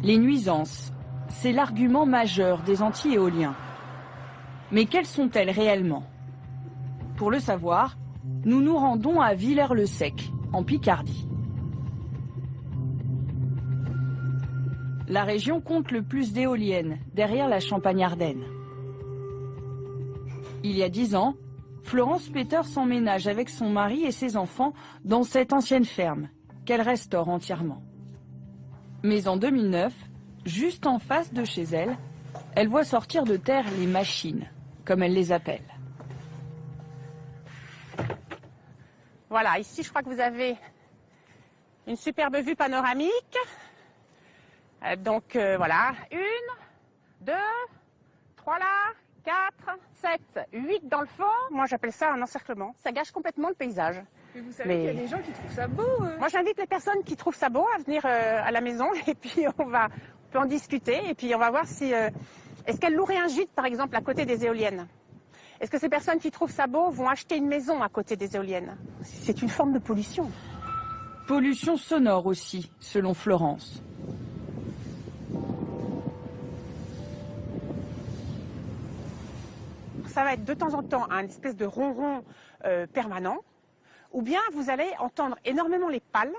Les nuisances, c'est l'argument majeur des anti-éoliens. Mais quelles sont-elles réellement? Pour le savoir, nous nous rendons à Villers-le-Sec, en Picardie. La région compte le plus d'éoliennes, derrière la Champagne-Ardenne. Il y a 10 ans, Florence Peter s'emménage avec son mari et ses enfants dans cette ancienne ferme, qu'elle restaure entièrement. Mais en 2009, juste en face de chez elle, elle voit sortir de terre les machines, comme elle les appelle. Voilà, ici je crois que vous avez une superbe vue panoramique. Donc voilà, 1, 2, 3 là, 4, 7, 8 dans le fond. Moi j'appelle ça un encerclement. Ça gâche complètement le paysage. Mais vous savez qu'il y a des gens qui trouvent ça beau. Moi j'invite les personnes qui trouvent ça beau à venir à la maison et puis on peut en discuter et puis on va voir si... est-ce qu'elles loueraient un gîte par exemple à côté des éoliennes? Est-ce que ces personnes qui trouvent ça beau vont acheter une maison à côté des éoliennes? C'est une forme de pollution. Pollution sonore aussi, selon Florence. Ça va être de temps en temps un espèce de ronron permanent, ou bien vous allez entendre énormément les pales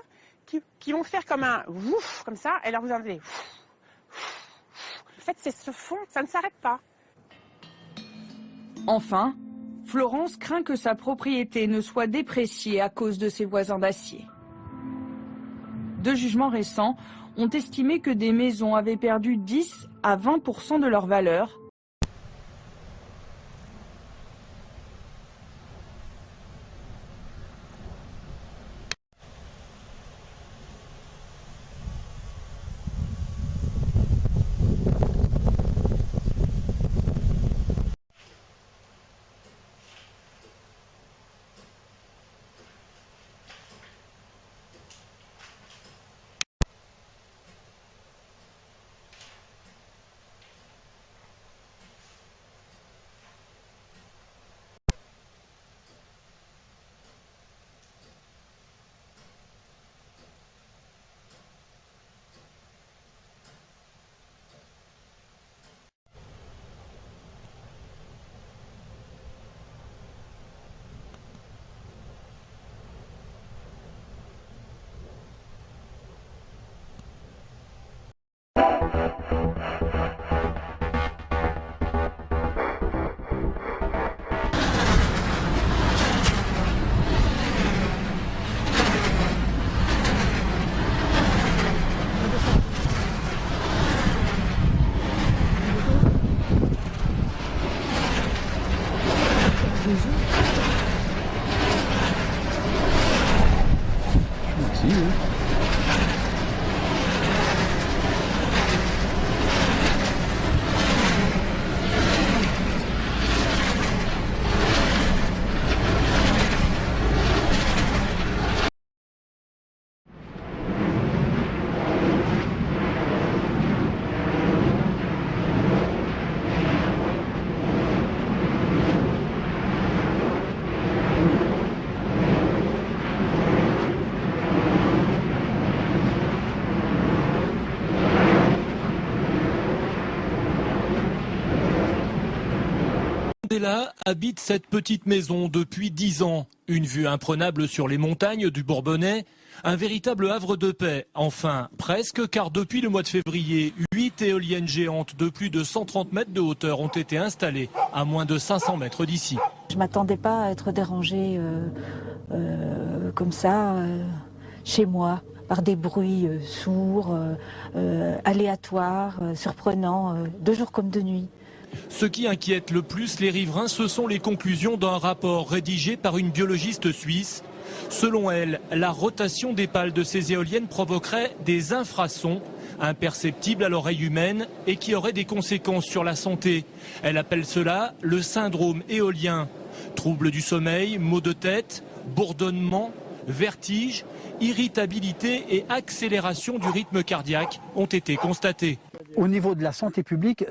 qui vont faire comme un ouf, comme ça, et là vous entendez ouf, ouf. En fait, c'est ce fond, ça ne s'arrête pas. Enfin, Florence craint que sa propriété ne soit dépréciée à cause de ses voisins d'acier. Deux jugements récents ont estimé que des maisons avaient perdu 10 à 20% de leur valeur. Mandela habite cette petite maison depuis 10 ans. Une vue imprenable sur les montagnes du Bourbonnais, un véritable havre de paix. Enfin, presque, car depuis le mois de février, 8 éoliennes géantes de plus de 130 mètres de hauteur ont été installées à moins de 500 mètres d'ici. Je ne m'attendais pas à être dérangée comme ça chez moi, par des bruits sourds, aléatoires, surprenants, de jour comme de nuit. Ce qui inquiète le plus les riverains, ce sont les conclusions d'un rapport rédigé par une biologiste suisse. Selon elle, la rotation des pales de ces éoliennes provoquerait des infrasons imperceptibles à l'oreille humaine et qui auraient des conséquences sur la santé. Elle appelle cela le syndrome éolien. Troubles du sommeil, maux de tête, bourdonnement, vertige, irritabilité et accélération du rythme cardiaque ont été constatés. Au niveau de la santé publique,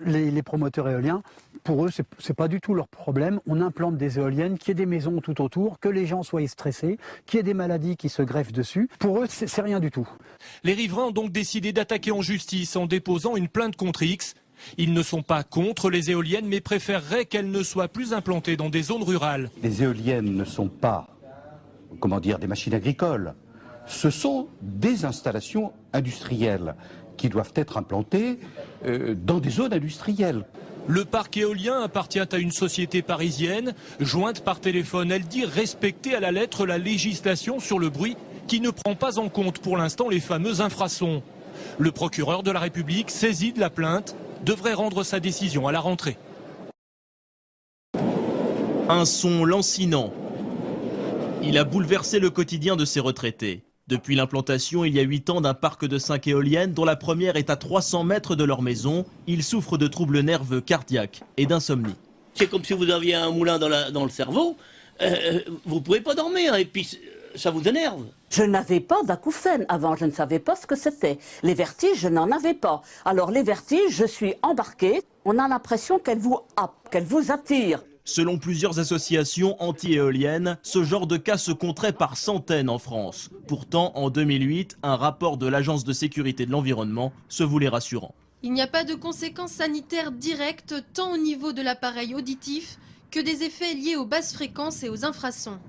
les promoteurs éoliens Pour eux, c'est pas du tout leur problème. On implante des éoliennes, qu'il y ait des maisons tout autour, que les gens soient stressés, qu'il y ait des maladies qui se greffent dessus. Pour eux, c'est rien du tout. Les riverains ont donc décidé d'attaquer en justice en déposant une plainte contre X. Ils ne sont pas contre les éoliennes, mais préféreraient qu'elles ne soient plus implantées dans des zones rurales. Les éoliennes ne sont pas, comment dire, des machines agricoles. Ce sont des installations industrielles qui doivent être implantées dans des zones industrielles. Le parc éolien appartient à une société parisienne. Jointe par téléphone, elle dit respecter à la lettre la législation sur le bruit qui ne prend pas en compte pour l'instant les fameux infrasons. Le procureur de la République, saisi de la plainte, devrait rendre sa décision à la rentrée. Un son lancinant. Il a bouleversé le quotidien de ces retraités. Depuis l'implantation il y a 8 ans d'un parc de 5 éoliennes dont la première est à 300 mètres de leur maison, ils souffrent de troubles nerveux cardiaques et d'insomnie. C'est comme si vous aviez un moulin dans le cerveau, vous ne pouvez pas dormir et puis ça vous énerve. Je n'avais pas d'acouphènes avant, je ne savais pas ce que c'était. Les vertiges, je n'en avais pas. Alors les vertiges, je suis embarquée, on a l'impression qu'elle vous happe, qu'elle vous attire. Selon plusieurs associations anti-éoliennes, ce genre de cas se compterait par centaines en France. Pourtant, en 2008, un rapport de l'Agence de sécurité de l'environnement se voulait rassurant. Il n'y a pas de conséquences sanitaires directes, tant au niveau de l'appareil auditif que des effets liés aux basses fréquences et aux infrasons.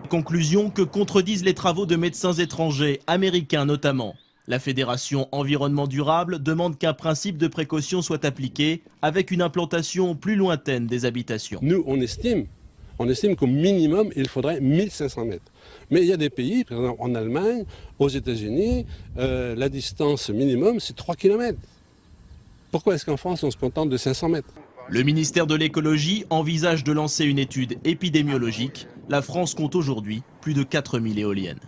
Conclusion que contredisent les travaux de médecins étrangers, américains notamment. La Fédération Environnement Durable demande qu'un principe de précaution soit appliqué avec une implantation plus lointaine des habitations. Nous, on estime qu'au minimum, il faudrait 1500 mètres. Mais il y a des pays, par exemple en Allemagne, aux États-Unis, la distance minimum, c'est 3 km. Pourquoi est-ce qu'en France, on se contente de 500 mètres ? Le ministère de l'écologie envisage de lancer une étude épidémiologique. La France compte aujourd'hui plus de 4000 éoliennes.